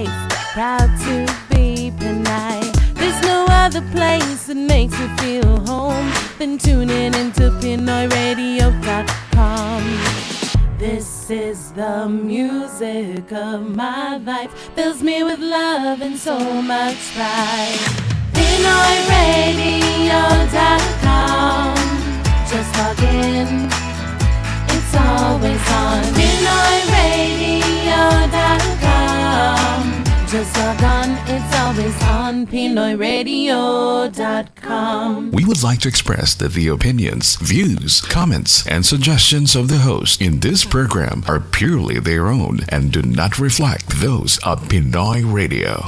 life. Proud to be Pinoy. There's no other place that makes me feel home than tuning into PinoyRadio.com. This is the music of my life. Fills me with love and so much pride. PinoyRadio.com. Just log in. It's always on. PinoyRadio.com. Just log on. It's always on. PinoyRadio.com. We would like to express that the opinions, views, comments, and suggestions of the host in this program are purely their own and do not reflect those of Pinoy Radio.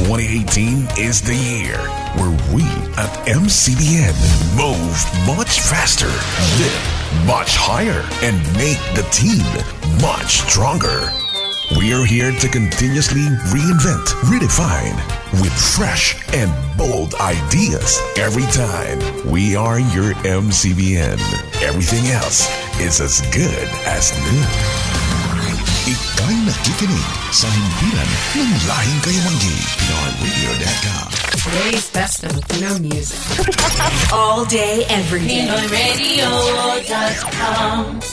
2018 is the year where we at MCBN move much faster, live much higher, and make the team much stronger. We are here to continuously reinvent, redefine, with fresh and bold ideas every time. We are your MCBN. Everything else is as good as new. Ika'y nakikinig sa himpilan ng lahing kayamanggi. PinoyRadio.com. Today's best of Pinoy music. All day, every day. PinoyRadio.com.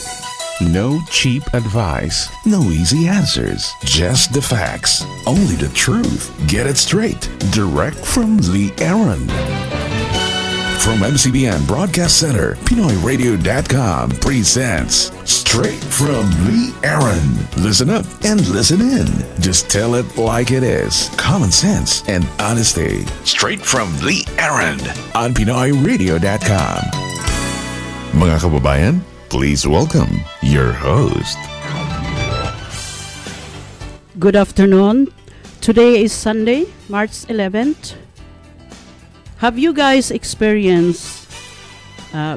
No cheap advice, no easy answers, just the facts, only the truth. Get it straight, direct from the Eron. From MCBN Broadcast Center, PinoyRadio.com presents Straight from the Eron. Listen up and listen in. Just tell it like it is. Common sense and honesty. Straight from the Eron on PinoyRadio.com. Mga kababayan, please welcome your host. Good afternoon. Today is Sunday, March 11th. Have you guys experienced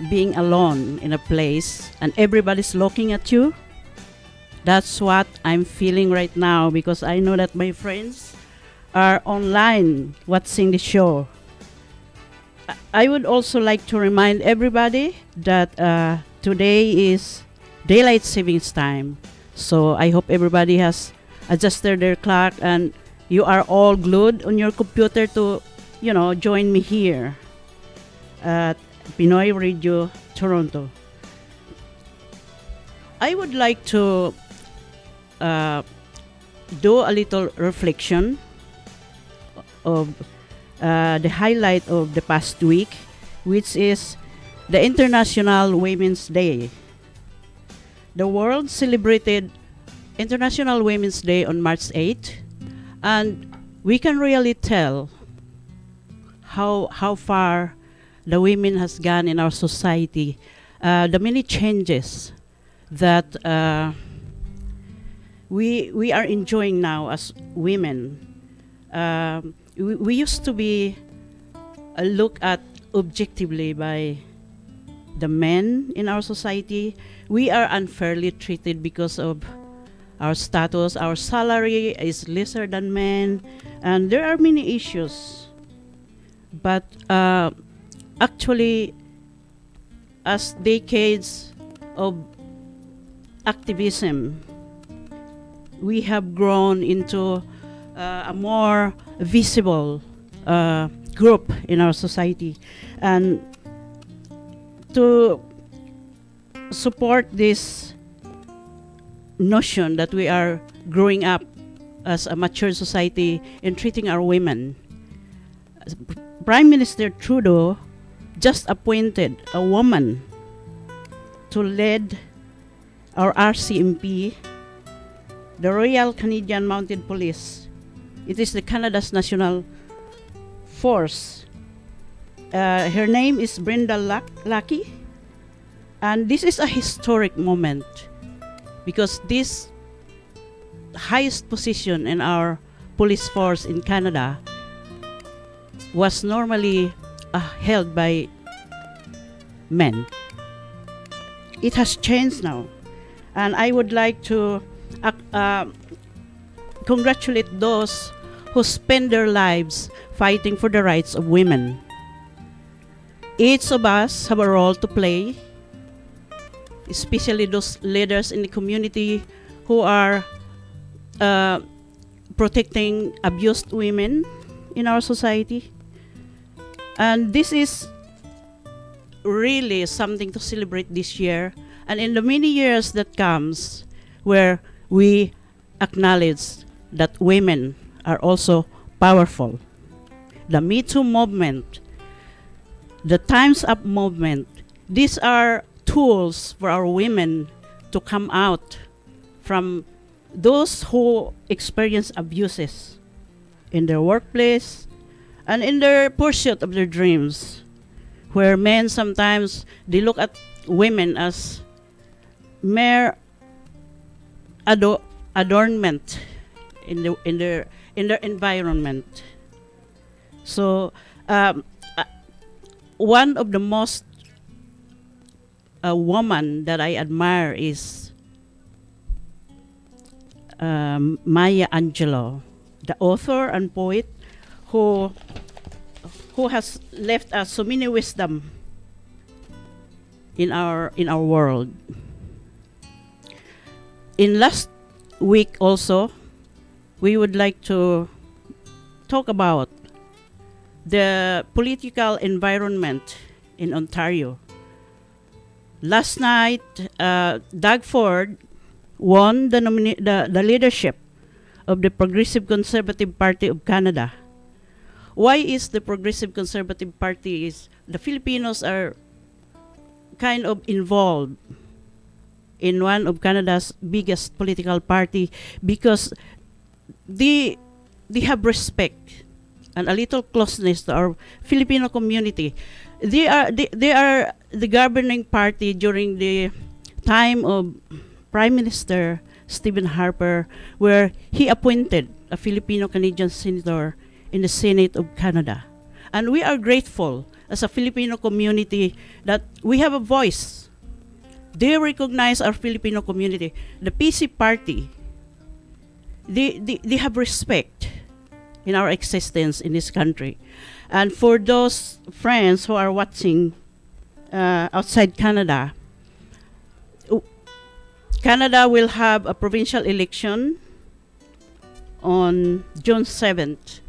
being alone in a place and everybody's looking at you? That's what I'm feeling right now because I know that my friends are online watching the show. I would also like to remind everybody that today is daylight savings time. So I hope everybody has adjusted their clock and you are all glued on your computer to, join me here at Pinoy Radio Toronto. I would like to do a little reflection of the highlight of the past week, which is the International Women's Day. The world celebrated International Women's Day on March 8th, and we can really tell how far the women has gone in our society, the many changes that we are enjoying now as women. We used to be looked at objectively by the men in our society. We are unfairly treated because of our status. Our salary is lesser than men, and there are many issues. But actually, as decades of activism, we have grown into a more visible group in our society. And to support this notion that we are growing up as a mature society in treating our women, Prime Minister Trudeau just appointed a woman to lead our RCMP, the Royal Canadian Mounted Police. It is the Canada's national force. Her name is Brenda Lucky, and this is a historic moment because this highest position in our police force in Canada was normally held by men. It has changed now, and I would like to congratulate those who spend their lives fighting for the rights of women. Each of us have a role to play, especially those leaders in the community who are protecting abused women in our society. And this is really something to celebrate this year and in the many years that comes, where we acknowledge that women are also powerful. The Me Too movement, the Time's Up movement, these are tools for our women to come out from those who experience abuses in their workplace and in their pursuit of their dreams, where men sometimes they look at women as mere adornment in their environment. So one of the most woman that I admire is Maya Angelou, the author and poet who has left us so many wisdom in our world. In last week also, we would like to talk about the political environment in Ontario. Last night, Doug Ford won the leadership of the Progressive Conservative Party of Canada. Why is the Progressive Conservative Party is the Filipinos are kind of involved in one of Canada's biggest political party because they have respect and a little closeness to our Filipino community. They are the governing party during the time of Prime Minister Stephen Harper, where he appointed a Filipino-Canadian senator in the Senate of Canada. And we are grateful as a Filipino community that we have a voice. They recognize our Filipino community. The PC party, they have respect in our existence in this country. And for those friends who are watching outside Canada, Canada will have a provincial election on June 7th,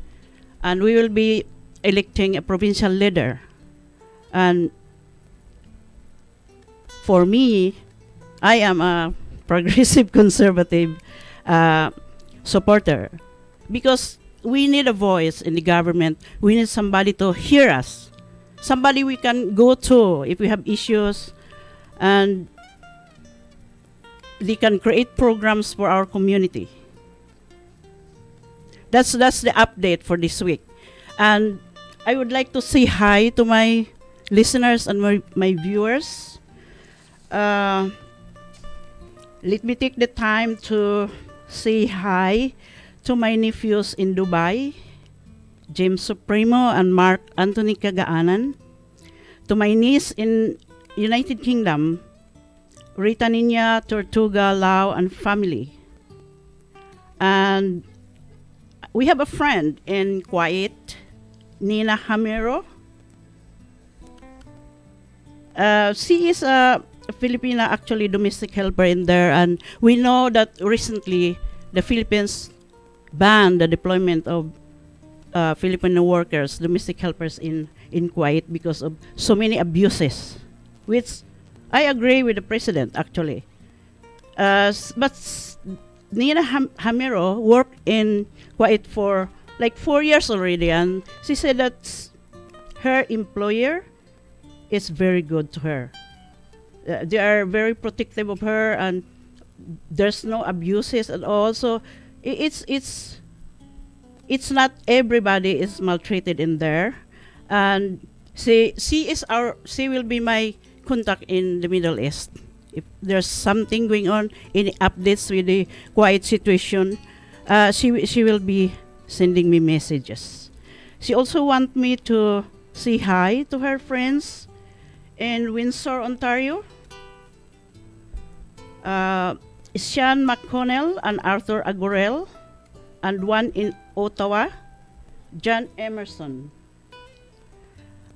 and we will be electing a provincial leader. And for me, I am a progressive conservative supporter because we need a voice in the government. We need somebody to hear us, somebody we can go to if we have issues, and they can create programs for our community. That's the update for this week. And I would like to say hi to my listeners and my viewers. Let me take the time to say hi to my nephews in Dubai, James Supremo and Mark Anthony Kagaanan. To my niece in United Kingdom, Rita Nina Tortuga Lau and family. And we have a friend in Kuwait, Nina Hamero. She is a Filipina, actually domestic helper in there, and we know that recently the Philippines banned the deployment of Filipino workers, domestic helpers in Kuwait because of so many abuses, which I agree with the president actually. But Nina Hamero worked in Kuwait for like 4 years already, and she said that her employer is very good to her. They are very protective of her, and there's no abuses at all. So it's not everybody is maltreated in there. And she will be my contact in the Middle East. If there's something going on, any updates with the Kuwait situation, she will be sending me messages. She also wants me to say hi to her friends in Windsor, Ontario. Sean McConnell and Arthur Agorel, and one in Ottawa, John Emerson.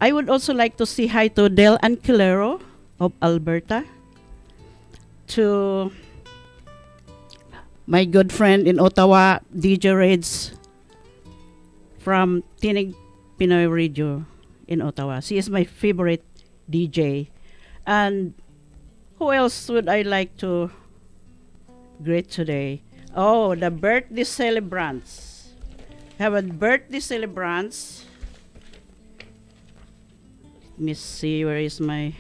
I would also like to say hi to Del Anquilero of Alberta, to my good friend in Ottawa, DJ Reds from Tinig Pinoy Radio in Ottawa. She is my favorite DJ. And who else would I like to greet today? Oh, the birthday celebrants. Have a birthday celebrants. Let me see, where is my...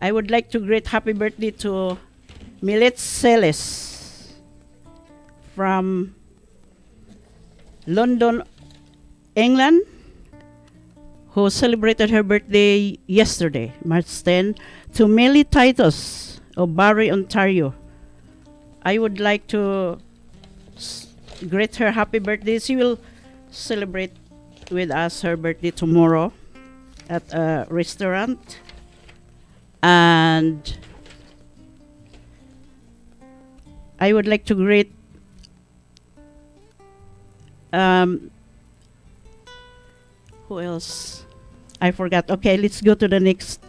I would like to greet happy birthday to Millet Celis from London, England, who celebrated her birthday yesterday, March 10, to Millie Titus of Barrie, Ontario. I would like to greet her happy birthday. She will celebrate with us her birthday tomorrow at a restaurant. And I would like to greet who else? I forgot. Okay, let's go to the next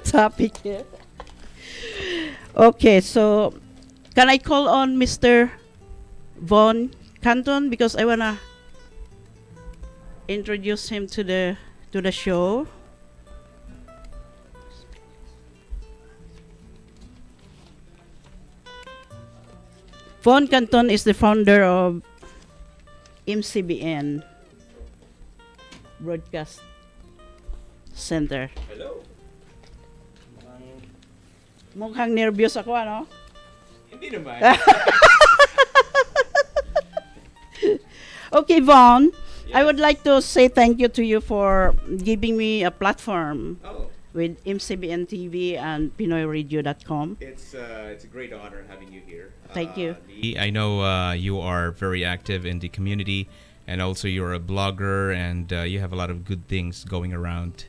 topic here. Okay, so can I call on Mr. Von Canton because I wanna introduce him to the show. Von Canton is the founder of MCBN Broadcast Center. Hello. Mukhang nervyos ako, ano? Hindi naman. Okay, Von, I would like to say thank you to you for giving me a platform with MCBN TV and PinoyRadio.com. It's a great honor having you here. Thank you. I know you are very active in the community, and also you're a blogger, and you have a lot of good things going around.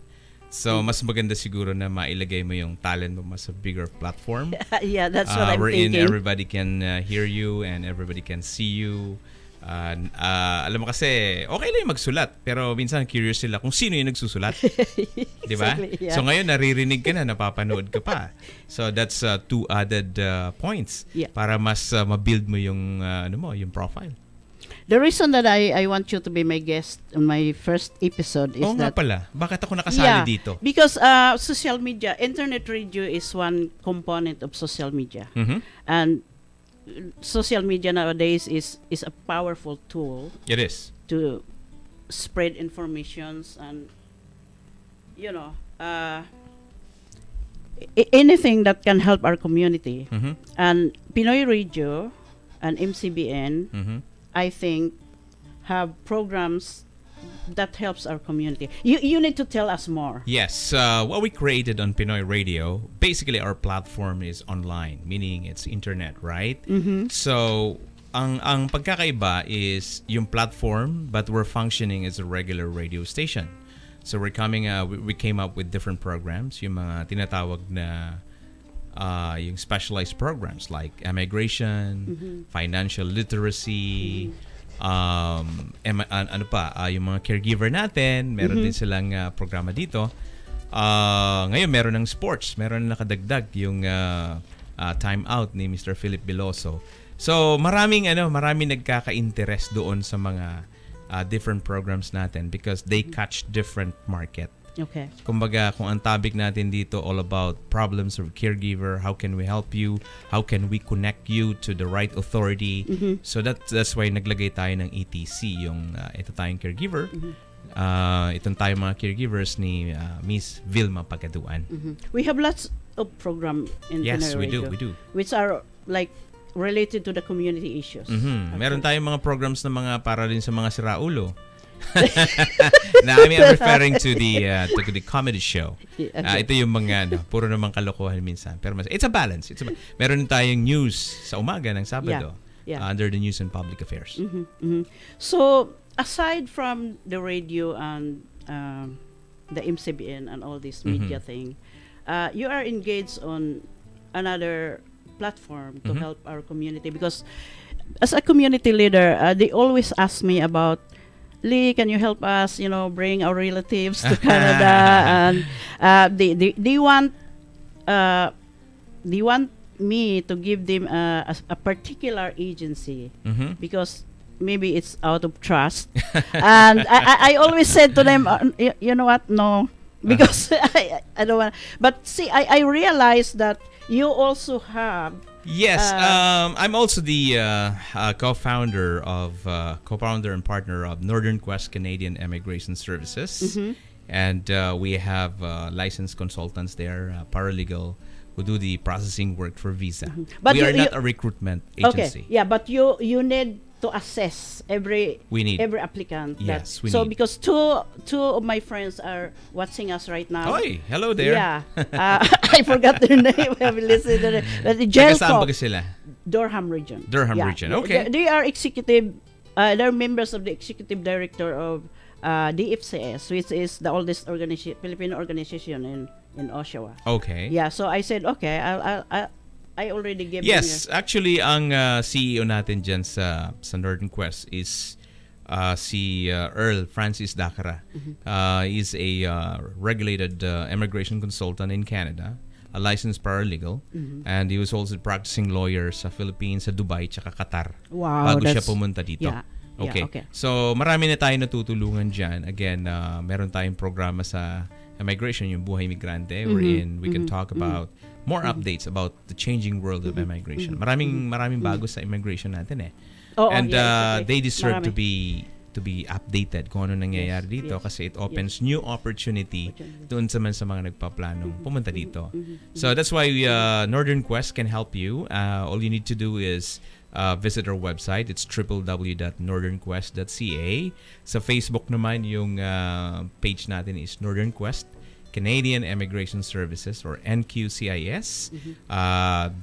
So, mas maganda siguro na mailagay mo yung talent mo mas a bigger platform. Yeah, that's what I'm wherein thinking. everybody can hear you and everybody can see you. Alam mo kasi, okay lang yung magsulat, pero minsan curious sila kung sino yung nagsusulat. Di ba? Exactly, yeah. So ngayon, naririnig ka na, napapanood ka pa. So that's two added points para mas ma-build mo yung, yung profile. The reason that I want you to be my guest on my first episode is nga that... pala. Bakit ako nakasali dito? Because social media, internet radio is one component of social media. Mm-hmm. And social media nowadays is a powerful tool. It is. To spread informations and, anything that can help our community. Mm-hmm. And Pinoy Radio and MCBN, Mm-hmm. I think, have programs that helps our community. You need to tell us more. Yes. What we created on Pinoy Radio, basically our platform is online, meaning it's internet, right? Mm-hmm. So, ang pagkakaiba is yung platform, but we're functioning as a regular radio station. So we came up with different programs, yung mga tinatawag na yung specialized programs like immigration, financial literacy, yung mga caregiver natin, meron din silang programa dito. Ngayon meron ng sports, meron na nakadagdag yung time out ni Mr. Philip Biloso. So maraming nagkaka-interest doon sa mga different programs natin because they catch different market. Okay. Kumbaga, kung ang topic natin dito all about problems of caregiver, how can we help you? How can we connect you to the right authority? Mm-hmm. So that's why naglagay tayo ng ETC, yung ito tayong caregiver. Itong tayong mga caregivers ni Miss Vilma Pagaduan. We have lots of program in Yes, Pinoy we Radio, do. which are like related to the community issues. Okay. Meron tayong mga programs na mga para rin sa mga siraulo. Now, I'm referring to the comedy show. Ito yung mga puro namang kalokohan minsan. Pero it's a balance. Meron tayong news sa umaga ng Sabado under the news and public affairs. So, aside from the radio and the MCBN and all this media thing, you are engaged on another platform to help our community because as a community leader, they always ask me about, Lee, can you help us, bring our relatives to Canada? And they want me to give them a particular agency because maybe it's out of trust. And I always said to them, you know what? No, because I don't want. But see, I realized that you also have. Yes, I'm also the co-founder and partner of Northern Quest Canadian Immigration Services, and we have licensed consultants there, paralegal, who do the processing work for visa. But we are not a recruitment agency. Okay, yeah, but you need to assess every applicant. Yes, so because two of my friends are watching us right now. Oy, hello there. Yeah, I forgot their name. I will listen to Taga sila? Durham region. Durham region. Okay. They are executive. They're members of the executive director of DFCS, which is the oldest Filipino organization in Oshawa. Okay. Yeah. So I said, okay, I already gave. Yes, actually, ang CEO natin dyan sa Northern Quest is si Earl Francis Dakara. He's a regulated immigration consultant in Canada, a licensed paralegal, and he was also practicing lawyer sa Philippines, sa Dubai, tsaka Qatar. Wow, bago siya pumunta dito. Yeah. Okay. Yeah, okay. So, marami na tayo natutulungan dyan. Again, meron tayong programa sa immigration, yung Buhay Migrante, wherein we can talk about more updates about the changing world of immigration. Maraming bago sa immigration natin eh. And they deserve to be updated kung ano nangyayari dito kasi it opens new opportunity doon sa mga nagpaplanong pumunta dito. So that's why Northern Quest can help you. All you need to do is visit our website. It's www.northernquest.ca. Sa Facebook naman, yung page natin is Northern Quest Canadian Immigration Services or NQCIS.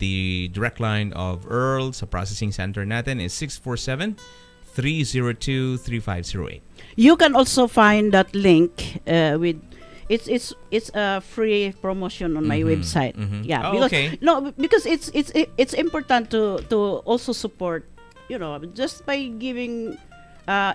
The direct line of Earl sa processing center natin is 647-302-3508. You can also find that link with it's a free promotion on my website. Yeah, because it's important to also support, just by giving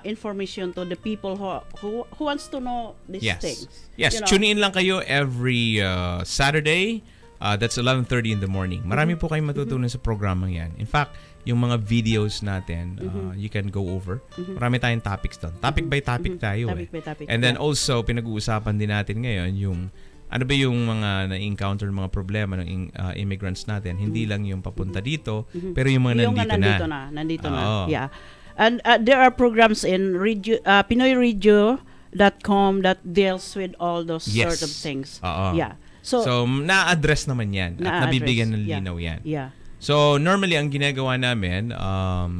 information to the people who wants to know these things. Yes, tune in lang kayo every Saturday. That's 11:30 in the morning. Marami po kayong matutunan sa programang yan. In fact, yung mga videos natin, you can go over. Marami tayong topics doon. Topic by topic tayo Topic by topic. And then also, pinag-uusapan din natin ngayon yung ano ba yung mga na-encounter mga problema ng immigrants natin. Hindi lang yung papunta dito, pero yung mga nandito na. Yeah. And there are programs in PinoyRadio.com that deals with all those sort of things. Yeah. So na-address naman yan at nabibigyan ng linaw yan. Yeah. So normally ang ginagawa namin,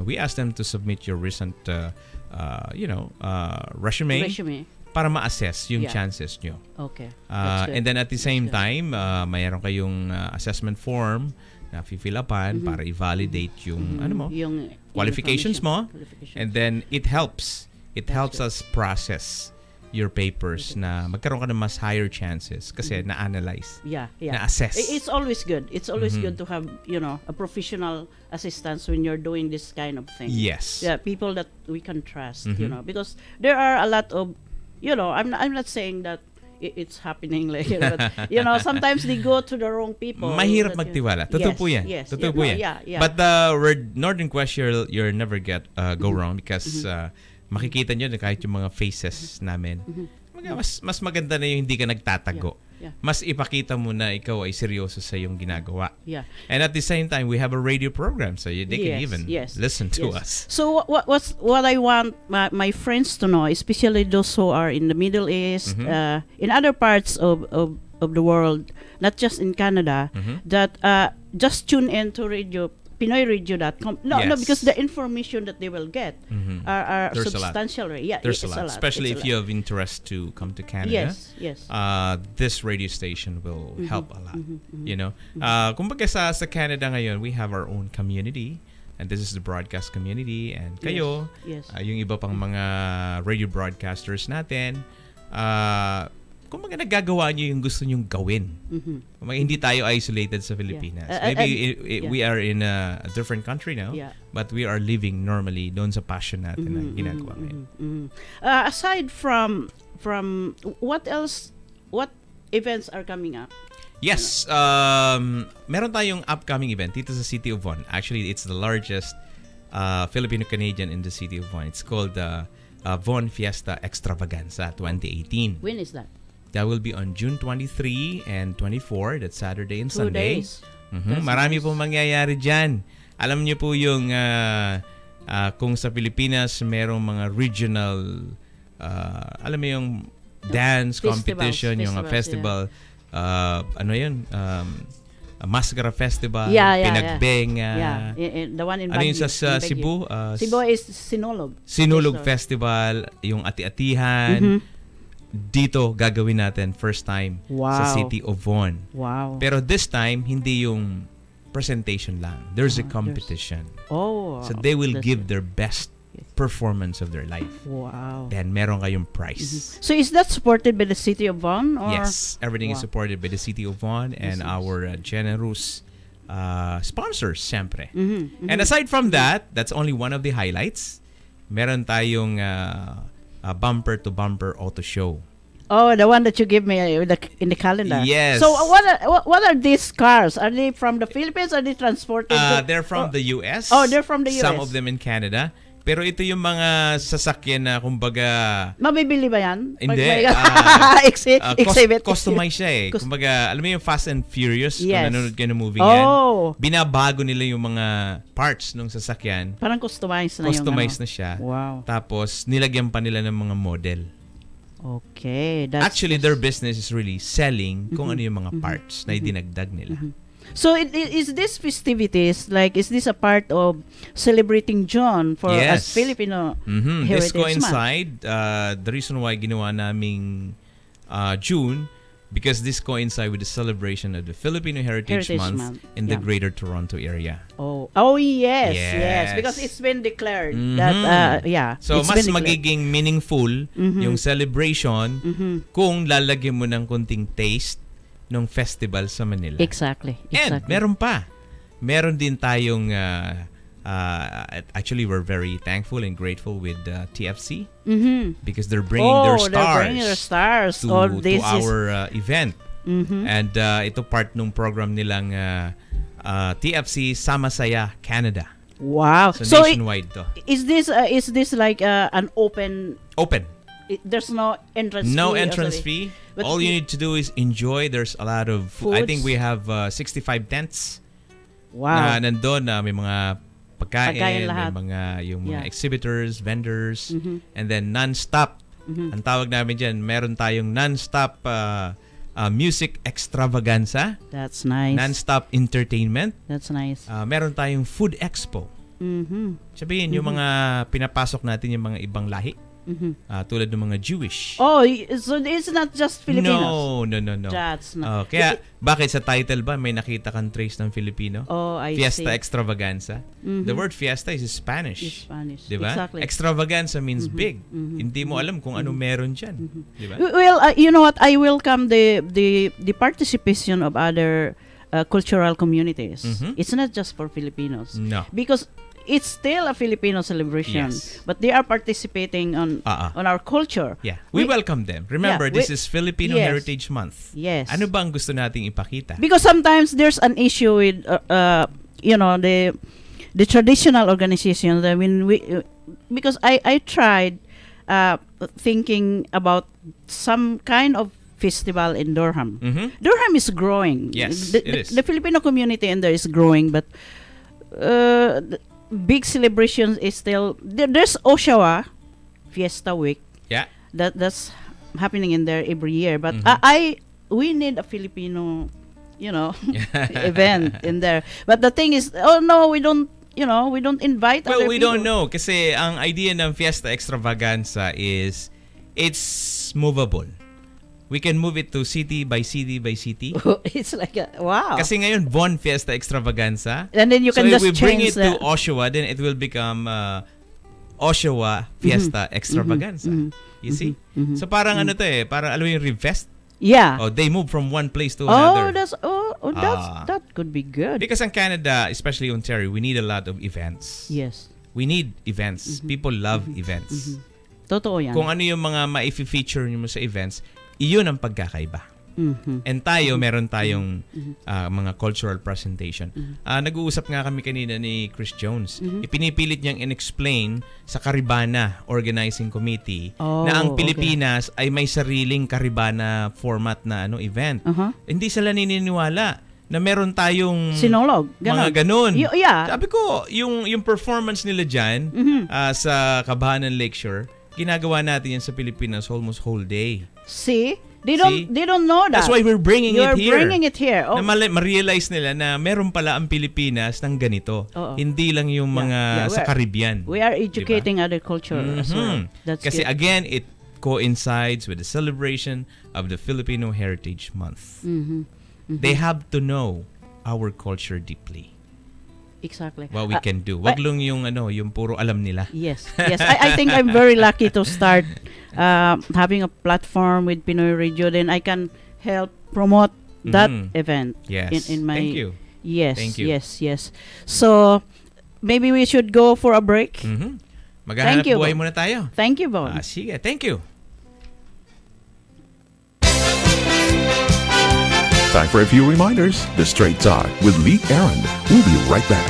we ask them to submit your recent resume para ma-assess yung chances nyo. Okay. And then at the same time, mayroon kayong assessment form na fill upan para i-validate yung yung qualifications mo. And then it helps us process your papers na magkaroon ka ng mas higher chances kasi na-analyze, na-assess. It's always good. It's always good to have, a professional assistance when you're doing this kind of thing. Yes. Yeah, people that we can trust, because there are a lot of, I'm not saying that it's happening like but, sometimes they go to the wrong people. Mahirap magtiwala. Totoo po yan. Yes. Totoo po yan. Yeah. But Northern Quest, you'll never get go wrong because makikita nyo na kahit yung mga faces namin. Mas maganda na yung hindi ka nagtatago. Mas ipakita mo na ikaw ay seryoso sa yung ginagawa. Yeah. And at the same time, we have a radio program so they can even listen to us. So what I want my friends to know, especially those who are in the Middle East, in other parts of the world, not just in Canada, that just tune in to PinoyRadio.com. No, because the information that they will get are substantial. There's a lot. Especially if you have interest to come to Canada. Yes. This radio station will help a lot. Kumbaga sa Canada ngayon, we have our own community. And this is the broadcast community. And kayo, yung iba pang mga radio broadcasters natin, kumbaga nagagawa nyo yung gusto nyong gawin. Hindi tayo isolated sa Pilipinas. Maybe we are in a different country now, but we are living normally doon sa passion natin na ginagawa ngayon. Aside from what else, what events are coming up? Yes, meron tayong upcoming event dito sa City of Vaughan. Actually, it's the largest Filipino-Canadian in the City of Vaughan. It's called Vaughan Fiesta Extravaganza 2018. When is that? That will be on June 23 and 24. That's Saturday and 2 Sunday. days. Marami po mangyayari dyan. Alam niyo po yung kung sa Pilipinas merong mga regional alam mo yung dance competition, yung festival, ano yun, Mascara Festival, Pinagbeng, the one in ano yun Baguio, sa Cebu? Cebu is Sinulog. Sinulog Festival, yung ati-atihan. Dito gagawin natin first time sa City of Vaughan. Wow. Pero this time, hindi yung presentation lang. There's a competition. So they will give their best performance of their life. Wow. Then meron kayong prize. So is that supported by the City of Vaughan? Or? Yes, everything is supported by the City of Vaughan and our generous sponsors, siyempre. And aside from that, that's only one of the highlights. Meron tayong bumper-to-bumper auto show. Oh, the one that you give me in the calendar. Yes. So what are these cars? Are they from the Philippines? Are they transported? They're from the US. Oh, they're from the US. Some of them in Canada. Pero ito yung mga sasakyan na kumbaga... Mabibili ba yan? Hindi. Exhibit. Customize siya eh. Kumbaga, alam mo yung Fast and Furious? Kung nanonood ka ng movie yan. Binabago nila yung mga parts ng sasakyan. Parang customized na Customized na siya. Wow. Tapos, nilagyan pa nila ng mga model. Okay. Actually, their business is really selling kung ano yung mga parts na idinagdag nila. So is this festivities is this a part of celebrating John for as Filipino Heritage This coincide the reason why ginawa naming June because this coincide with the celebration of the Filipino Heritage Month in the Greater Toronto area. Oh yes, because it's been declared that So mas magiging meaningful yung celebration kung lalagyan mo ng konting taste ng festival sa Manila. Exactly. And meron pa. Meron din tayong actually we're very thankful and grateful with TFC because they're bringing their stars to our event. And ito part ng program nilang TFC Sama-saya Canada. Wow. So nationwide to. Is this like an open? There's no entrance fee. No entrance fee. But all you need to do is enjoy. There's a lot of food. I think we have 65 tents. Wow. Na nandun may mga pagkain, may mga yung mga exhibitors, vendors, and then non-stop. Ang tawag namin diyan, meron tayong non-stop music extravaganza. That's nice. Non-stop entertainment. That's nice. Meron tayong food expo. Sabihin yung mga pinapasok natin yung mga ibang lahi. Tulad ng mga Jewish. Oh, so it's not just Filipinos? No. That's not. Kaya, bakit sa title ba may nakita kang trace ng Filipino? Oh, I Fiesta see. Extravaganza. The word fiesta is Spanish. It's Spanish. Diba? Exactly. Extravaganza means big. Hindi mo alam kung ano meron dyan. Diba? Well, you know what? I welcome the participation of other cultural communities. It's not just for Filipinos. No. Because it's still a Filipino celebration, but they are participating on our culture. Yeah, we welcome them. Remember, this is Filipino Heritage Month. Yes. Ano ba ang gusto nating ipakita? Because sometimes there's an issue with, the traditional organizations. I mean, because I tried thinking about some kind of festival in Durham. Durham is growing. Yes, it is. The Filipino community in there is growing, but big celebrations is still there's Oshawa Fiesta Week. Yeah. That's happening in there every year. But we need a Filipino, event in there. But the thing is, we don't invite other people. We don't know kasi ang idea ng Fiesta Extravaganza is it's movable. We can move it to city by city by city. It's like wow. Kasi ngayon, Vaughan Fiesta Extravaganza. And then you can just if we bring it change to Oshawa, then it will become Oshawa Fiesta Extravaganza. You see? So parang ano to parang alam mo yung Revest? Yeah. They move from one place to another. That could be good. Because in Canada, especially Ontario, we need a lot of events. Yes. We need events. People love events. Totoo yan. Kung ano yung mga ma-feature nyo mo sa events, iyon ang pagkakaiba. And tayo, meron tayong mga cultural presentation. Nag-uusap nga kami kanina ni Chris Jones. Ipinipilit niyang in-explain sa Karibana Organizing Committee na ang Pilipinas ay may sariling Karibana format na event. Hindi sila naniniwala na meron tayong sinolog, mga ganun. Yeah. Sabi ko, yung performance nila dyan sa Kabahanan Lecture, ginagawa natin yan sa Pilipinas almost whole day. See? They don't know that. That's why we're bringing it here. You're bringing it here. Na ma-realize nila na meron pala ang Pilipinas ng ganito. Hindi lang yung mga sa Caribbean. We are educating other culture as well. That's Kasi good. again, it coincides with the celebration of the Filipino Heritage Month. They have to know our culture deeply. Exactly. What we can do. Wag lang yung puro alam nila. Yes. I think I'm very lucky to start having a platform with Pinoy Radio. Then I can help promote that event. Yes. In my, Thank you. Yes. Thank you. Yes. So maybe we should go for a break. Maghahanap Thank you, buhay Bon. muna tayo. Thank you, Bon. Sige. Thank you. Time for a few reminders. The Straight Talk with Lee Eron. We'll be right back.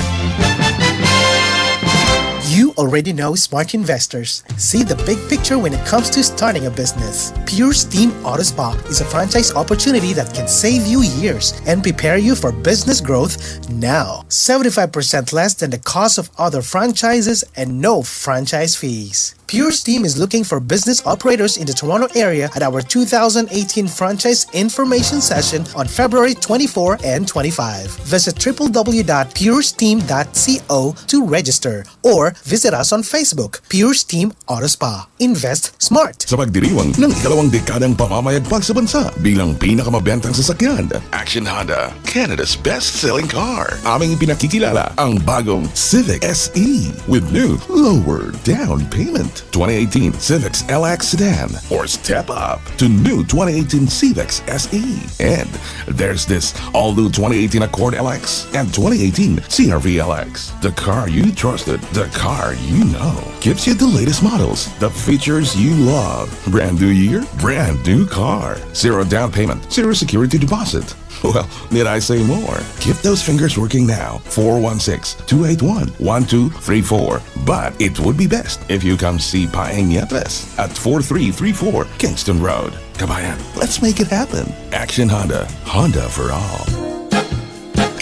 You already know smart investors see the big picture when it comes to starting a business. Pure Steam Auto Spa is a franchise opportunity that can save you years and prepare you for business growth now. 75% less than the cost of other franchises and no franchise fees. Pure Steam is looking for business operators in the Toronto area at our 2018 franchise information session on February 24 and 25. Visit www.puresteam.co to register or visit us on Facebook, Pure Steam Auto Spa. Invest smart. Sa pagdiriwang ng ikalawang dekadang pamamayagpag sa bansa bilang pinakamabentang sasakyan, Action Honda, Canada's best-selling car. Aming pinakikilala ang bagong Civic SE with new lower down payment. 2018 Civics LX Sedan or step up to new 2018 Civics SE. And there's this all-new 2018 Accord LX and 2018 CRV LX. The car you trusted, the car you know. Gives you the latest models, the features you love. Brand new year, brand new car. Zero down payment, zero security deposit. Well, need I say more? Keep those fingers working now. 416-281-1234. But it would be best if you come see Paeng Yepes at 4334 Kingston Road. Kabayan, let's make it happen. Action Honda. Honda for all.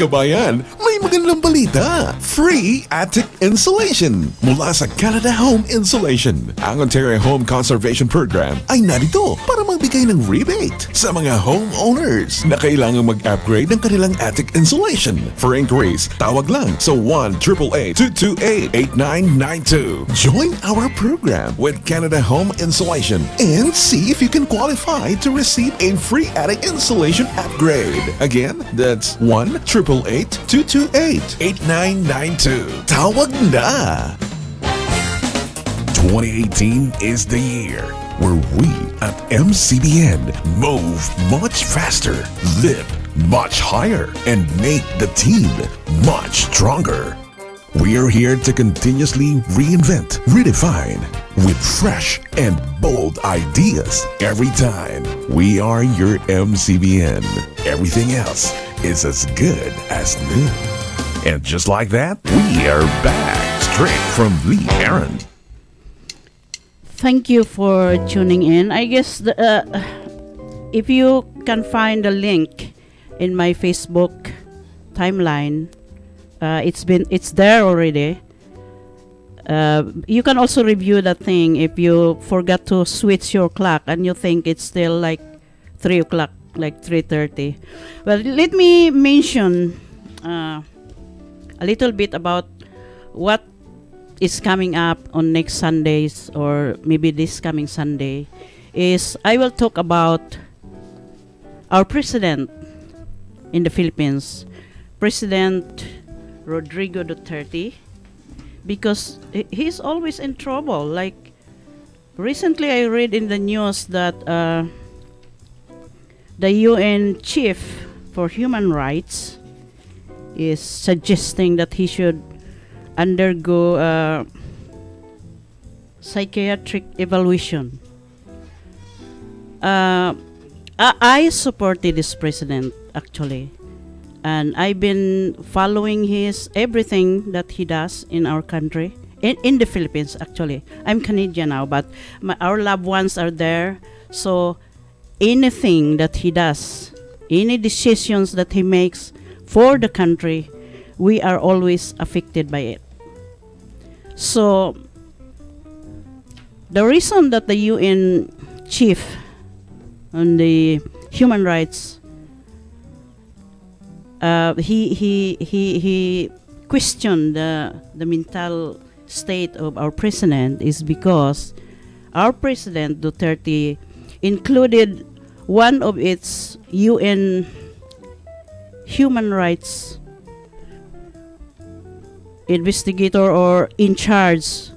Kabayan, may magandang balita. Free attic insulation mula sa Canada Home Insulation. Ang Ontario Home Conservation Program ay narito para magbigay ng rebate sa mga homeowners na kailangang mag-upgrade ng kanilang attic insulation. For inquiries, tawag lang sa 1-888-228-8992. Join our program with Canada Home Insulation and see if you can qualify to receive a free attic insulation upgrade. Again, that's 1-888-228-8992. Tawag na! 2018 is the year where we at MCBN move much faster, live much higher, and make the team much stronger. We are here to continuously reinvent, redefine, with fresh and bold ideas every time. We are your MCBN. Everything else is as good as new. And just like that, we are back straight from Lee Eron. Thank you for tuning in. I guess if you can find the link in my Facebook timeline, it's there already. You can also review that thing if you forgot to switch your clock and you think it's still like 3 o'clock, like 3:30. Well, let me mention a little bit about what is coming up on next Sundays, or maybe this coming Sunday. Is I will talk about our president in the Philippines, President Rodrigo Duterte, because he's always in trouble. Like recently I read in the news that the UN chief for human rights is suggesting that he should undergo a psychiatric evaluation. I supported this president actually, and I've been following his everything that he does in our country, in the Philippines actually. I'm Canadian now, but our loved ones are there, so anything that he does, any decisions that he makes for the country, we are always affected by it. So the reason that the UN chief on the human rights, he questioned the mental state of our president is because our president Duterte included one of its UN human rights investigator or in charge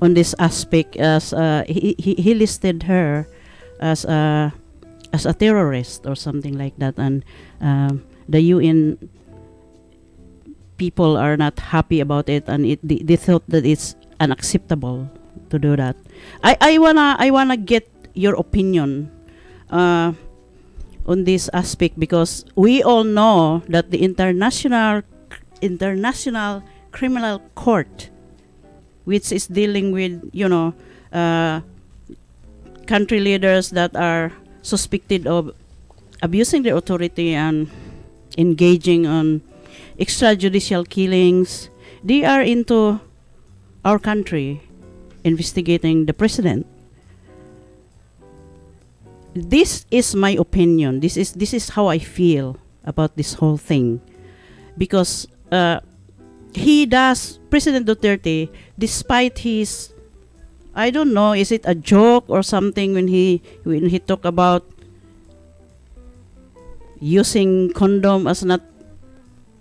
on this aspect as he listed her as a terrorist or something like that, and the UN people are not happy about it, and they thought that it's unacceptable to do that. I wanna get your opinion on this aspect, because we all know that the international criminal court, which is dealing with country leaders that are suspected of abusing their authority and engaging on extrajudicial killings, they are into our country investigating the president. This is my opinion. This is how I feel about this whole thing, because President Duterte, despite his, I don't know, is it a joke or something when he talk about using condom as not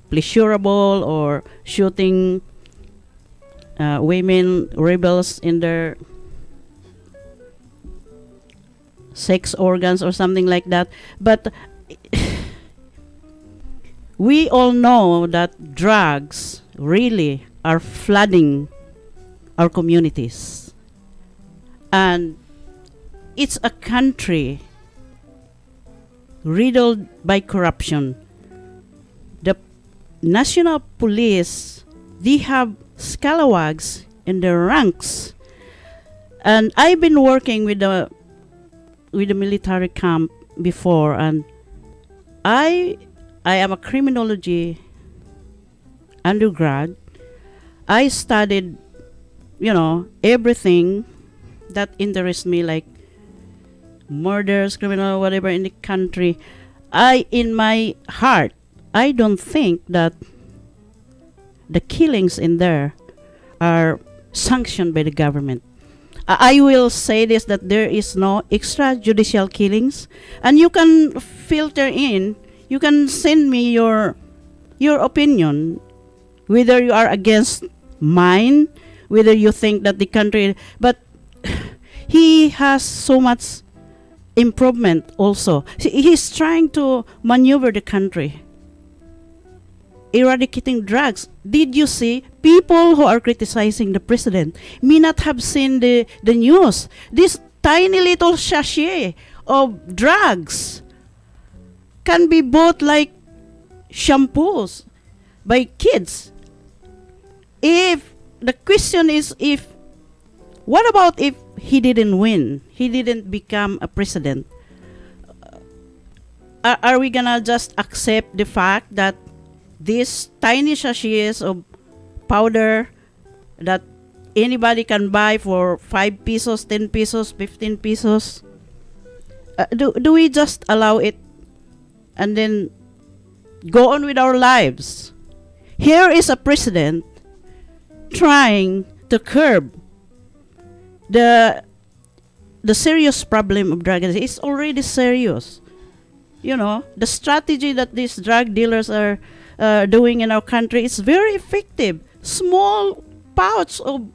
pleasurable or shooting women rebels in their sex organs or something like that. But we all know that drugs really are flooding our communities, and it's a country riddled by corruption. The national police, they have scalawags in their ranks, and I've been working with the military camp before, and I am a criminology undergrad. I studied, everything that interests me, like murders, criminal, whatever in the country. In my heart, I don't think that the killings in there are sanctioned by the government. I will say this, that there is no extrajudicial killings, and you can filter in. You can send me your opinion, whether you are against mine, whether you think that the country, but he has so much improvement also. He's trying to maneuver the country, eradicating drugs. Did you see people who are criticizing the president may not have seen the news? This tiny little sachet of drugs can be bought like shampoos by kids. If the question is, what about if he didn't win? He didn't become a president. Are we gonna just accept the fact that these tiny sachets of powder that anybody can buy for 5 pesos, 10 pesos, 15 pesos, do we just allow it and then go on with our lives? Here is a president trying to curb the serious problem of drug addiction. It's already serious. The strategy that these drug dealers are doing in our country is very effective. Small pouch of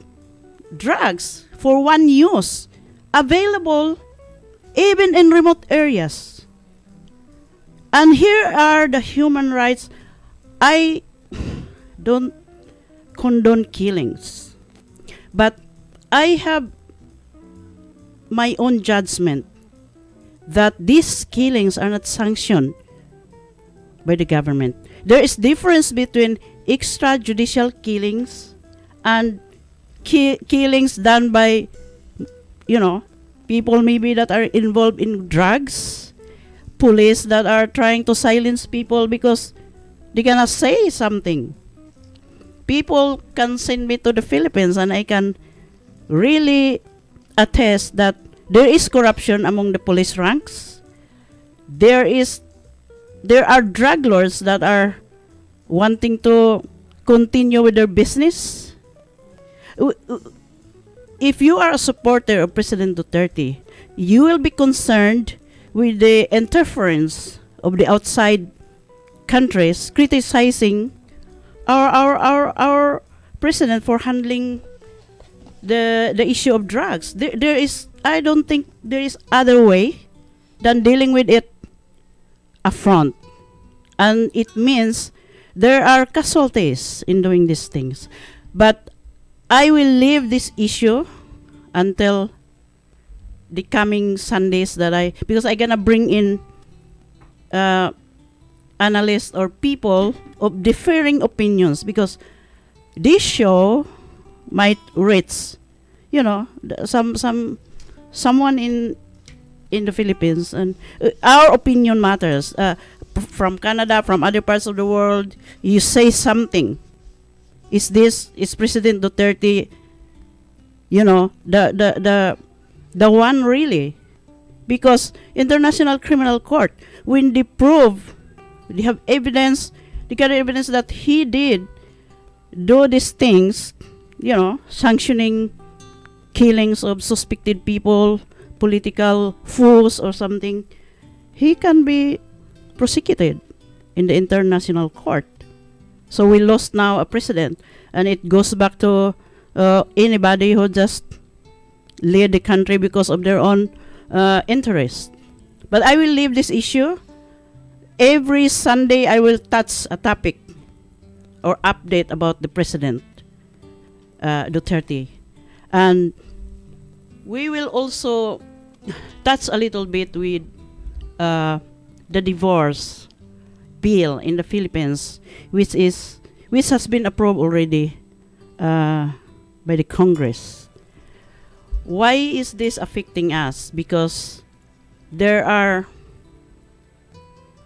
drugs for one use, available even in remote areas. And here are the human rights. I don't condone killings, but I have my own judgment that these killings are not sanctioned by the government. There is difference between extrajudicial killings and killings done by, people maybe that are involved in drugs, police that are trying to silence people because they cannot say something. People can send me to the Philippines and I can really attest that there is corruption among the police ranks. There are drug lords that are wanting to continue with their business. If you are a supporter of President Duterte, you will be concerned with the interference of the outside countries criticizing our president for handling the issue of drugs. I don't think there is other way than dealing with it upfront, and it means there are casualties in doing these things. But I will leave this issue until the coming Sundays because I'm gonna bring in analysts or people of differing opinions, because this show might reach, someone in the Philippines, and our opinion matters. From Canada, from other parts of the world, you say something. Is President Duterte, the one really? Because International Criminal Court, when they prove, they have evidence, they got evidence that he did do these things, sanctioning killings of suspected people, political fools or something, he can be prosecuted in the International Court. So we lost now a president, and it goes back to anybody who just lead the country because of their own interest. But I will leave this issue. Every Sunday I will touch a topic or update about the president, Duterte. And we will also touch a little bit with the divorce bill in the Philippines, which has been approved already by the Congress. Why is this affecting us? Because there are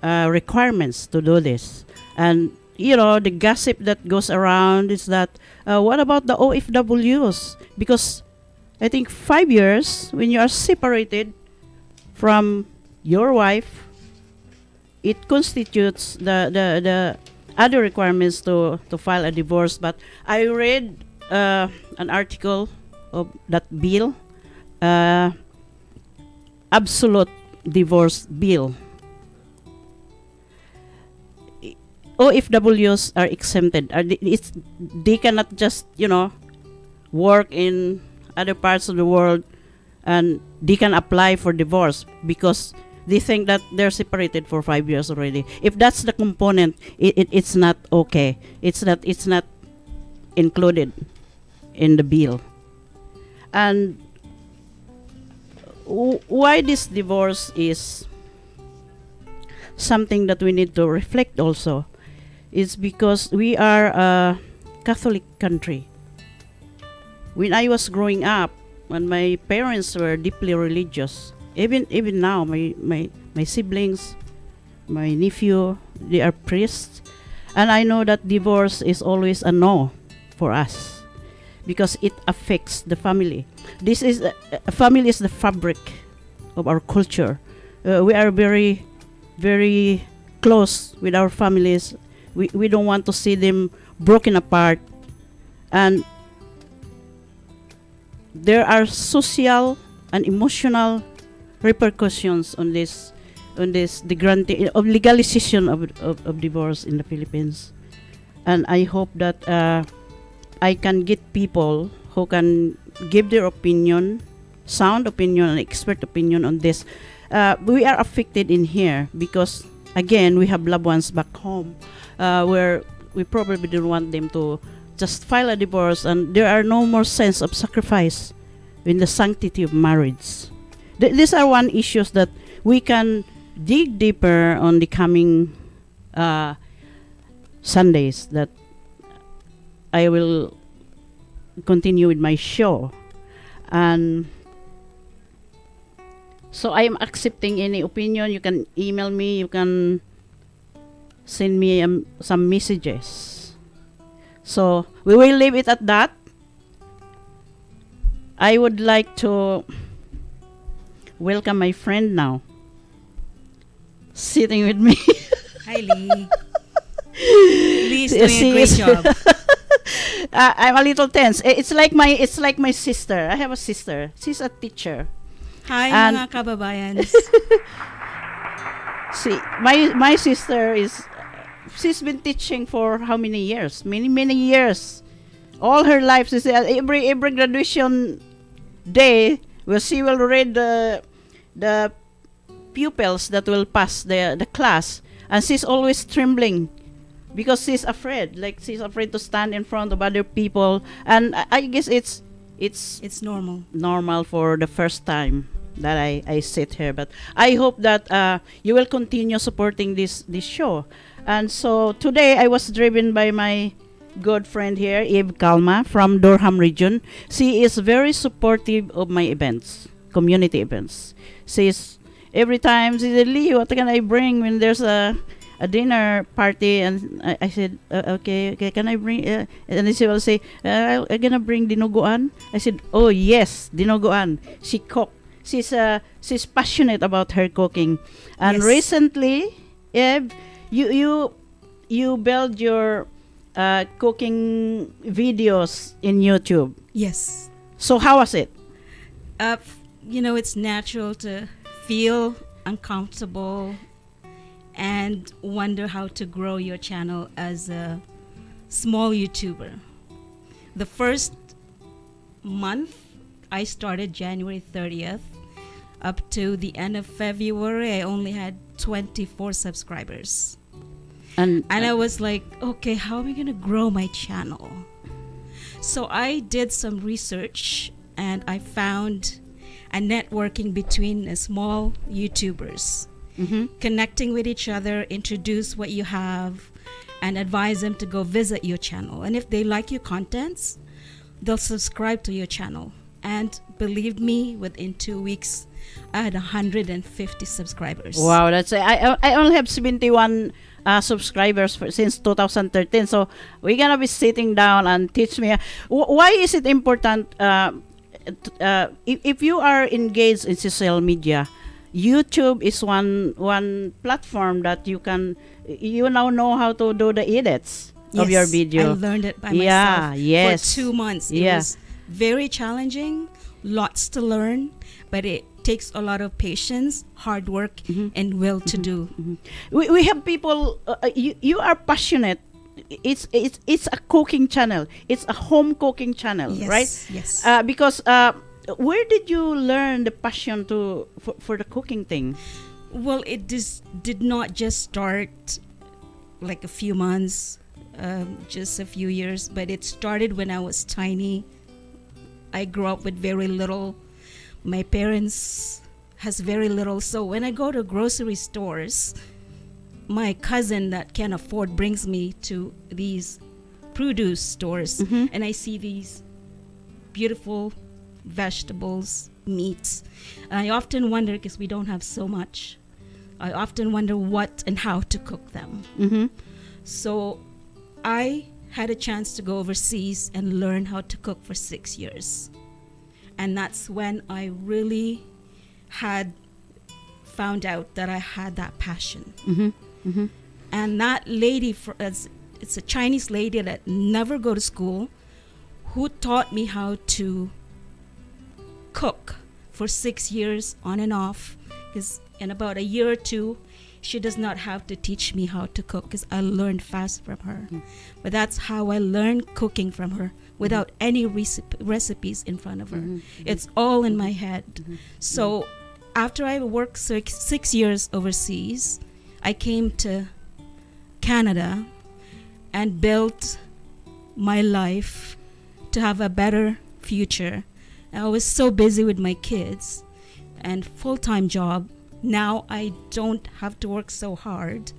requirements to do this, and the gossip that goes around is that what about the OFWs? Because I think 5 years, when you are separated from your wife, it constitutes the other requirements to file a divorce. But I read an article of that bill, absolute divorce bill. OFWs are exempted. They cannot just work in other parts of the world and they can apply for divorce because they think that they're separated for 5 years already. If that's the component, it's not okay. It's not included in the bill. And why this divorce is something that we need to reflect also is because we are a Catholic country. When I was growing up, when my parents were deeply religious, even now, my siblings, my nephew, they are priests, and I know that divorce is always a no for us because it affects the family. This is a family is the fabric of our culture. We are very, very close with our families. We don't want to see them broken apart, and there are social and emotional repercussions on the granting of legalization of divorce in the Philippines. And I hope that I can get people who can give their opinion, sound opinion and expert opinion on this. We are affected in here because again we have loved ones back home where we probably don't want them to just file a divorce, and there are no more sense of sacrifice in the sanctity of marriage. These are one issues that we can dig deeper on the coming Sundays that I will continue with my show. And so I am accepting any opinion. You can email me, you can send me some messages. So we will leave it at that. I would like to welcome my friend now, sitting with me. Hi, Lee. Lee's doing a great job. I'm a little tense. It's like my sister. I have a sister. She's a teacher. Hi, And mga kababayans. see, my sister she's been teaching for how many years? Many years. All her life. She said every graduation day, she will read the pupils that will pass the class, and she's always trembling because she's afraid. Like she's afraid to stand in front of other people, and I guess it's normal for the first time that I sit here. But I hope that you will continue supporting this show. And so today I was driven by my good friend here, Eve Calma from Durham region. She is very supportive of my events, community events. She's every time she said, "Lee, what can I bring when there's a dinner party?" And I said, okay, can I bring? And then she will say, I'm gonna bring dinuguan. I said, oh yes, dinuguan. She cooked. She's passionate about her cooking. And Yes. recently, Eve, you build your cooking videos in YouTube. Yes. So how was it? It's natural to feel uncomfortable and wonder how to grow your channel as a small YouTuber. The first month, I started January 30th. Up to the end of February, I only had 24 subscribers. And I was like, okay, how am I going to grow my channel? So I did some research and I found a networking between small YouTubers. Connecting with each other, introduce what you have, and advise them to go visit your channel. And if they like your contents, they'll subscribe to your channel. And believe me, within 2 weeks, I had 150 subscribers. Wow, that's I only have 71 subscribers since 2013. So we're gonna be sitting down and teach me. Why is it important? If you are engaged in social media, YouTube is one platform that you now know how to do the edits of your video. I learned it by Yeah, myself yes. for 2 months. It Yeah. was very challenging, lots to learn, but it takes a lot of patience, hard work, and will to do. We have people. You are passionate. It's a cooking channel. It's a home cooking channel, Yes, right? yes. Because where did you learn the passion for the cooking thing? Well, it did not just start like a few months, just a few years, but it started when I was tiny. I grew up with very little. My parents has very little, so when I go to grocery stores, my cousin that can afford brings me to these produce stores, and I see these beautiful vegetables, meats. And I often wonder, because we don't have so much, I often wonder what and how to cook them. So I had a chance to go overseas and learn how to cook for 6 years. And that's when I really had found out that I had that passion. And that lady, it's a Chinese lady that never go to school, who taught me how to cook for 6 years on and off. Because in about a year or two, she does not have to teach me how to cook, because I learned fast from her. But that's how I learned cooking from her, without any recipes in front of her. It's all in my head. So after I worked 6 years overseas, I came to Canada and built my life to have a better future. I was so busy with my kids and full-time job now I don't have to work so hard.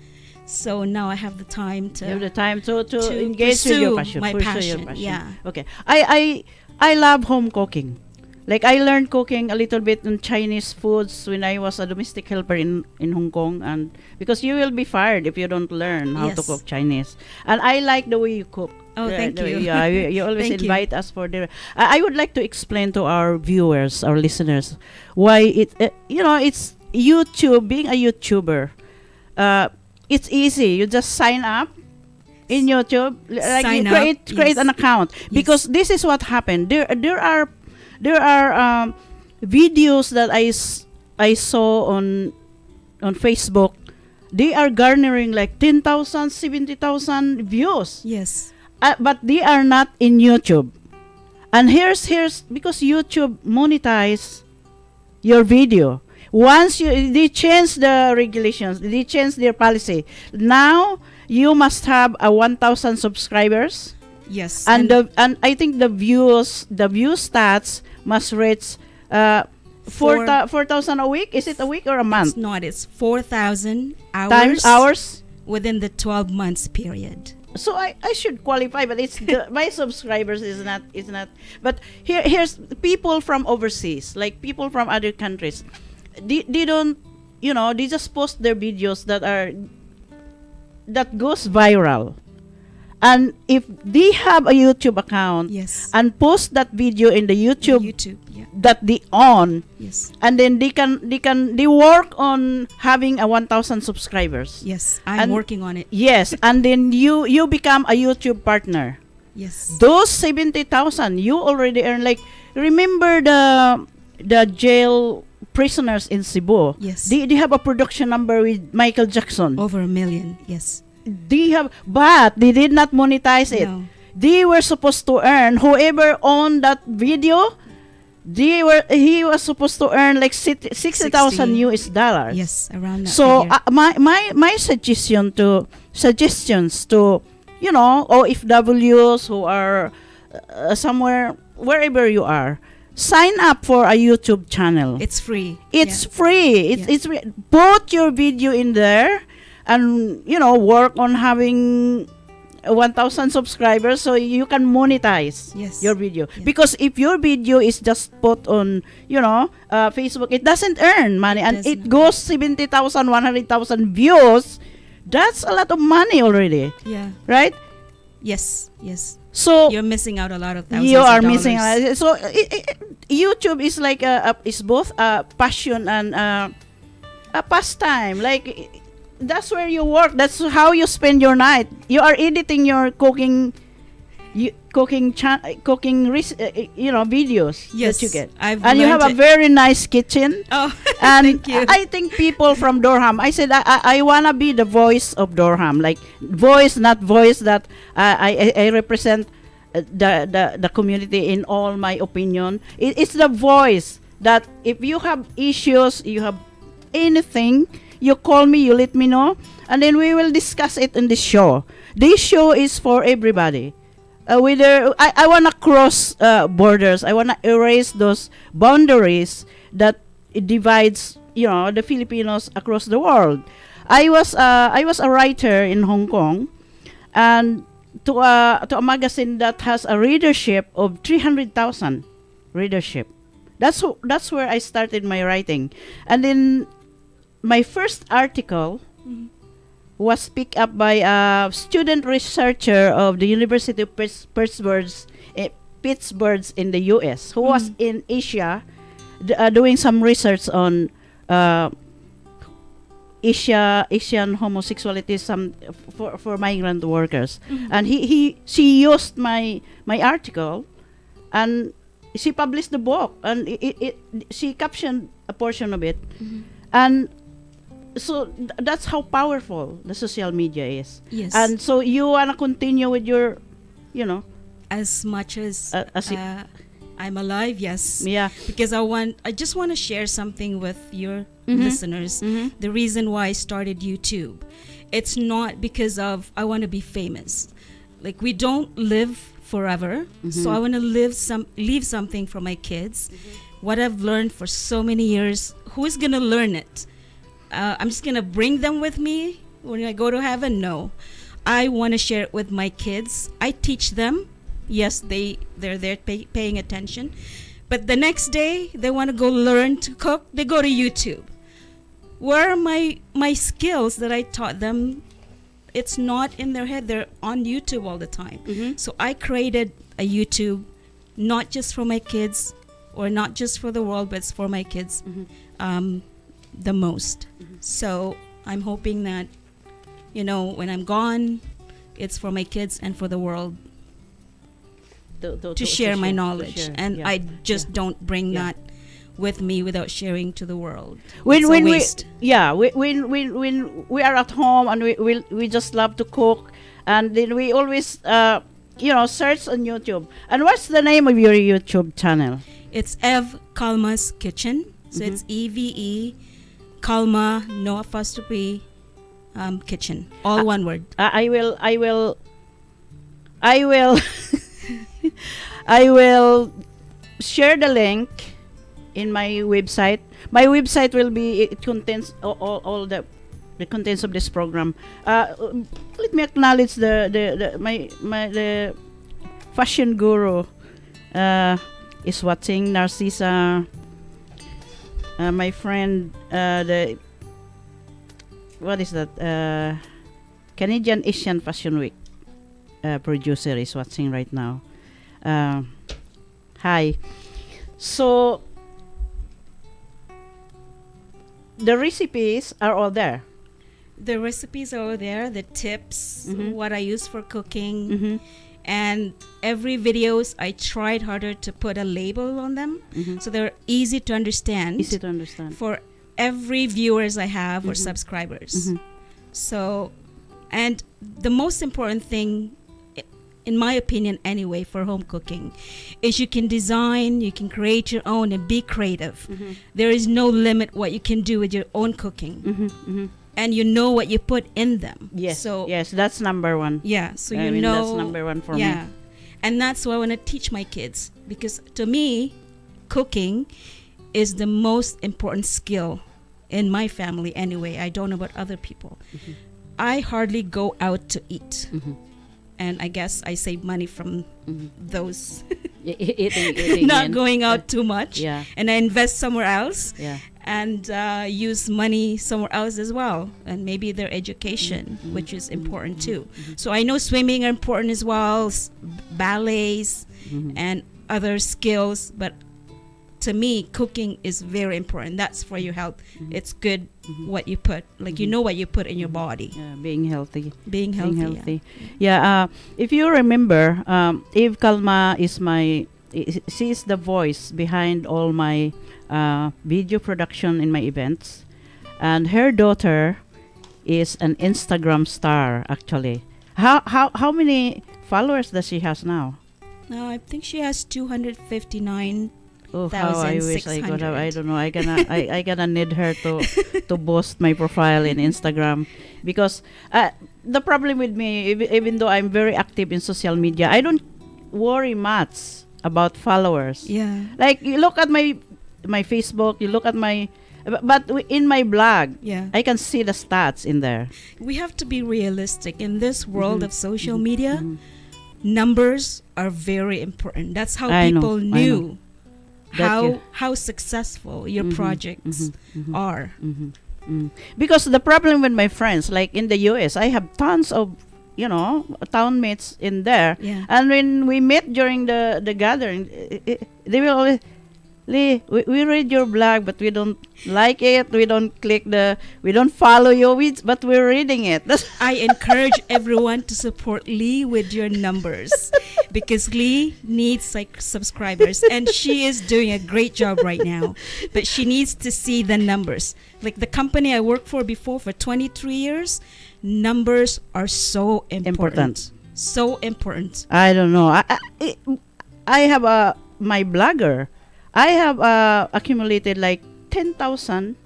So now I have the time to You have the time to engage with pursue your passion. my pursue passion. your passion. Yeah. Okay. I love home cooking. Like I learned cooking a little bit in Chinese foods when I was a domestic helper in Hong Kong, and because you will be fired if you don't learn how to Yes. cook Chinese. And I like the way you cook. Oh, thank you. Yeah, you always Thank you. invite us for the. I would like to explain to our viewers, our listeners, why it's YouTube. Being a YouTuber, it's easy. You just sign up in YouTube, like Sign you up, create yes. an account, because this is what happened. There are videos that I saw on Facebook. They are garnering like 10,000, 70,000 views. Yes. But they are not in YouTube. And here's because YouTube monetize your video. Once they change the regulations, they change their policy. Now you must have a 1,000 subscribers, Yes. and I think the view stats must reach 4,000 a week. Is it a week or a month? it's not. It's 4,000 hours Times hours. within the 12 months period. So I should qualify, but it's my subscribers is not. But here's people from overseas, like people from other countries. They don't, they just post their videos that goes viral. And if they have a YouTube account, Yes. and post that video in the YouTube Yeah. that they own, Yes. and then they work on having a 1,000 subscribers. Yes. I'm And- working on it. Yes, and then you become a YouTube partner. Yes. Those 70,000 you already earn. Like, remember the jail prisoners in Cebu? Yes. They have a production number with Michael Jackson. Over 1 million. Yes. They have, but they did not monetize it. No. They were supposed to earn, whoever owned that video, he was supposed to earn like 60,000 US dollars. Yes. Around that So figure. my suggestions to OFWs who are somewhere, wherever you are, sign up for a YouTube channel. It's free. It's Yeah. free. Yeah. It's put your video in there, and work on having 1,000 subscribers so you can monetize Yes. your video. Yeah. Because if your video is just put on Facebook, it doesn't earn money, and does it not. goes 70,000, 100,000 views. That's a lot of money already, Yeah. right? Yes. Yes. So You're missing out a lot of thousands. you are of missing dollars. so YouTube is like is both a passion and a pastime. Like, that's where you work. That's how you spend your night. You are editing your cooking videos Yes. that you get. I've And you have a learned it. very nice kitchen. Oh, And thank you. I think people from Durham, I said I wanna be the voice of Durham, like voice, not voice that I represent the community in all my opinion. It's the voice that if you have issues, you have anything, you call me, you let me know, and then we will discuss it in this show. This show is for everybody. Whether I wanna cross borders, I wanna erase those boundaries that it divides the Filipinos across the world. I was a writer in Hong Kong, and to a magazine that has a readership of 300,000 readership. That's where I started my writing, and then my first article was picked up by a student researcher of the University of Pittsburgh in the U.S. who was in Asia doing some research on Asian homosexuality, for migrant workers, and she used my article, and she published the book, and she captioned a portion of it, and so that's how powerful the social media is. Yes. And so you wanna continue with your, As much as as it- I'm alive, yes. yeah. Because I just want to share something with your Mhm. listeners. Mhm. The reason why I started YouTube, it's not because of I want to be famous. Like, we don't live forever, so I want to leave something for my kids. What I've learned for so many years, who is gonna learn it? I'm just gonna bring them with me when I go to heaven. No, I want to share it with my kids. I teach them. Yes, they're there paying attention, but the next day they want to go learn to cook. They go to YouTube. Where are my skills that I taught them? It's not in their head. They're on YouTube all the time. So I created a YouTube, not just for my kids, or not just for the world, but it's for my kids the most. So I'm hoping that, when I'm gone, it's for my kids and for the world to share my knowledge. And I just don't bring that with me without sharing to the world. When we are at home and we just love to cook, and then we always search on YouTube. And what's the name of your YouTube channel? It's Ev Kalma's Kitchen. So it's EVE Kalma, no apostrophe, kitchen, all one word. I will I will share the link in my website. My website will be, it contains all the contents of this program. Let me acknowledge the fashion guru is watching. Narcissa, my friend, what is that? Canadian Asian Fashion Week producer is watching right now. Hi. So the recipes are all there. The recipes are all there, the tips, what I use for cooking, and every videos I tried harder to put a label on them, so they're easy to understand. Easy to understand for every viewers I have or subscribers. So, and the most important thing, in my opinion anyway, for home cooking is you can design, you can create your own and be creative. There is no limit what you can do with your own cooking. And you know what you put in them. Yes. So yes, that's number one. Yeah. So I mean, that's number one for me. And that's what I want to teach my kids, because to me, cooking is the most important skill in my family anyway. I don't know about other people. I hardly go out to eat. And I guess I save money from those eating not going out too much. Yeah. And I invest somewhere else. Yeah. And use money somewhere else as well, and maybe their education, which is important too. So I know swimming are important as well, ballets and other skills, but to me, cooking is very important. That's for your health. It's good what you put, like you know what you put in your body. Being healthy. Being healthy. If you remember, Eve Kalma is she's the voice behind all my video production in my events, and her daughter is an Instagram star actually. How many followers does she has now? I think she has 259. Oh, how I wish I could have. I don't know. I gonna need her to boost my profile in Instagram, because the problem with me, even though I'm very active in social media, I don't worry much about followers. Yeah. Like you look at my Facebook, you look at but in my blog, I can see the stats in there. We have to be realistic in this world of social media. Numbers are very important. That's how people knew how successfol your projects are. Because the problem with my friends, like in the US, I have tons of townmates in there, and when we meet during the gathering, they will always, Lee, we read your blog, but we don't like it. We don't we don't follow you, but we're reading it. I encourage everyone to support Lee with your numbers, because Lee needs subscribers, and she is doing a great job right now. But she needs to see the numbers. Like the company I worked for before for 23 years, numbers are so important. So important. I don't know. I have my blogger. I have accumulated like 10,000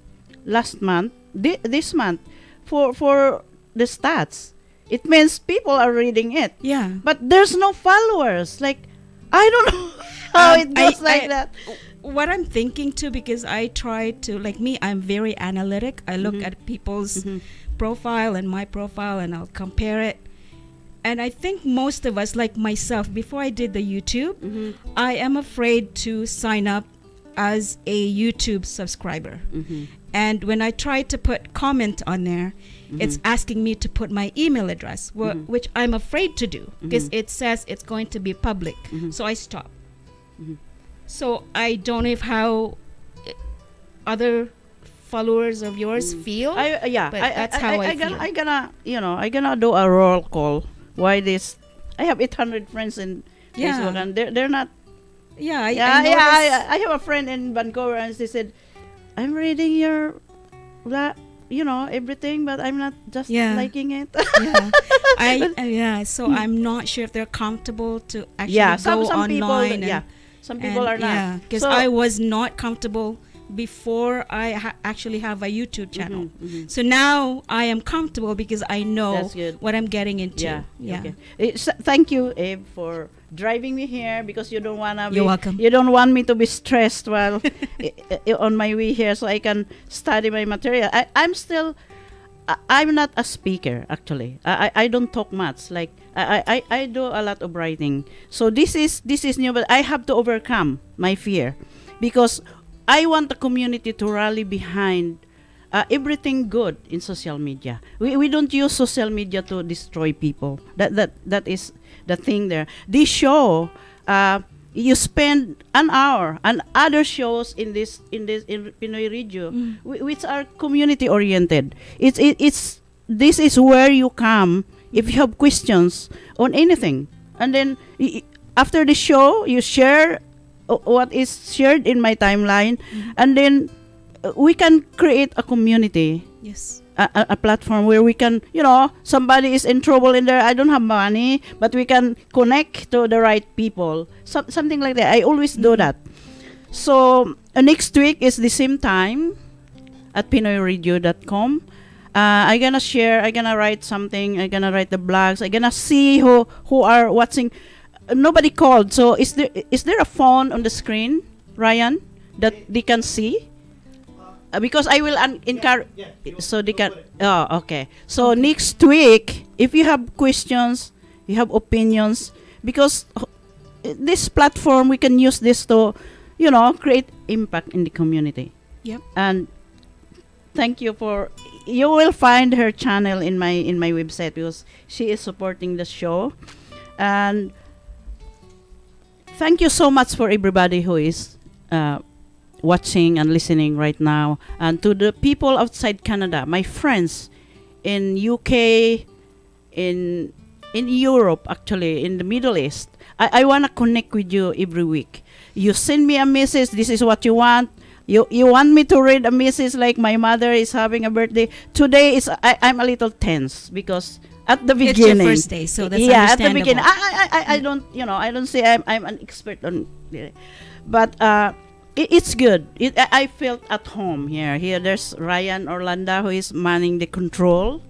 last month, this month, for the stats. It means people are reading it. Yeah. But there's no followers. Like, I don't know how it goes like that. what I'm thinking too, because I try to, like me, I'm very analytic. I look at people's profile and my profile, and I'll compare it. And I think most of us, like myself, before I did the YouTube, I am afraid to sign up as a YouTube subscriber. And when I try to put comment on there, it's asking me to put my email address, which I'm afraid to do because it says it's going to be public. So I stop. So I don't know if how other followers of yours feel. But that's how I feel. I gonna do a roll call. Why this? I have 800 friends in Facebook, and they're not. I have a friend in Vancouver, and she said, "I'm reading your, everything, but I'm not just liking it." So I'm not sure if they're comfortable to actually go some online. People, some people are not. Because I was not comfortable before I actually have a YouTube channel. So now I am comfortable because I know what I'm getting into. Okay. Thank you, Abe, for driving me here, because you don't wanna You're welcome. You don't want me to be stressed while on my way here, so I can study my material. I'm not a speaker, actually. I don't talk much. Like I do a lot of writing. So this is new, but I have to overcome my fear, because I want the community to rally behind everything good in social media. We don't use social media to destroy people. That is the thing there. This show, you spend an hour, and other shows in Pinoy Radio, which are community oriented. This is where you come if you have questions on anything, and then after the show you share what is shared in my timeline, and then we can create a community. Yes. A platform where we can, somebody is in trouble in there, I don't have money, but we can connect to the right people. Something like that. I always do that. So next week is the same time at PinoyRadio.com. I'm gonna share, I'm gonna write something, I'm gonna write the blogs, I'm gonna see who are watching. Nobody called, so is there a phone on the screen, Ryan, that they can see? Because I will encourage, so they can. Oh, okay. So next week, if you have questions, you have opinions, because this platform, we can use this to, create impact in the community. Yep. And thank you you will find her channel in my website, because she is supporting the show. And thank you so much for everybody who is watching and listening right now, and to the people outside Canada, my friends in UK, in Europe, actually in the Middle East. I want to connect with you every week. You send me a message, this is what you want. You want me to read a message like my mother is having a birthday. Today I'm a little tense, because at the beginning, it's your first day, so that's at the understandable. beginning, I don't, I don't say I'm an expert on, but it's good. I felt at home here. Here, there's Ryan Orlando, who is manning the control.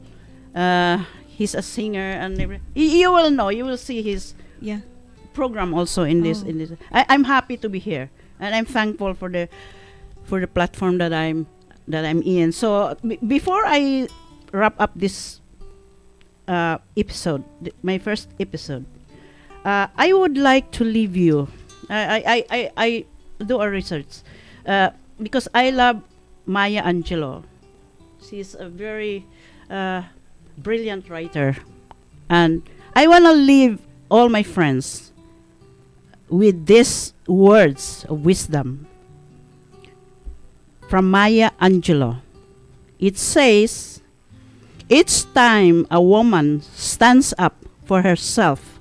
He's a singer, and you will know. You will see his program also in this. In this, I'm happy to be here, and I'm thankful for the platform that I'm in. So before I wrap up this episode, my first episode, I would like to leave you. I do a research because I love Maya Angelou. She's a very brilliant writer, and I want to leave all my friends with these words of wisdom from Maya Angelou. It says, each time a woman stands up for herself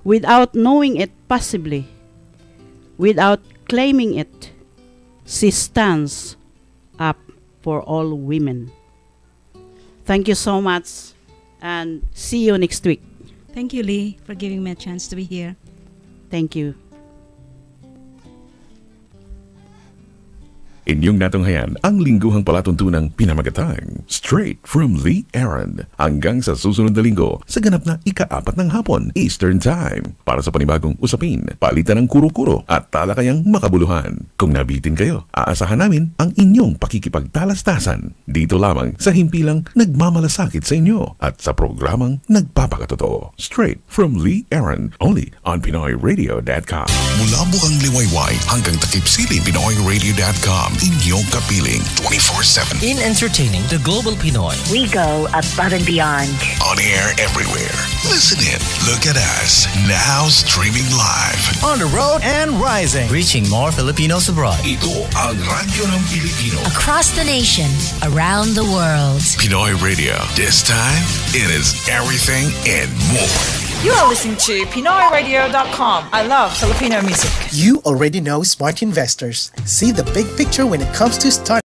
without knowing it possibly, without claiming it, she stands up for all women. Thank you so much, and see you next week. Thank you, Lee, for giving me a chance to be here. Thank you. Inyong natunghayan ang lingguhang palatuntunang pinamagatang Straight from the Eron hanggang sa susunod na linggo sa ganap na ika-4 ng hapon Eastern Time para sa panibagong usapin, palitan ng kuro-kuro at talakayang makabuluhan. Kung nabitin kayo, aasahan namin ang inyong pakikipagtalastasan dito lamang sa himpilang nagmamalasakit sa inyo at sa programang nagpapakatotoo. Straight from the Eron, only on PinoyRadio.com. Mula bukang liwayway hanggang takip-siling PinoyRadio.com. Inyong kapiling 24/7. In entertaining the global Pinoy. We go above and beyond. On air everywhere. Listen in. Look at us. Now streaming live. On the road and rising. Reaching more Filipinos abroad. Ito ang radyo ng Pilipino. Across the nation, around the world. Pinoy Radio. This time, it is everything and more. You are listening to PinoyRadio.com. I love Filipino music. You already know smart investors. See the big picture when it comes to starting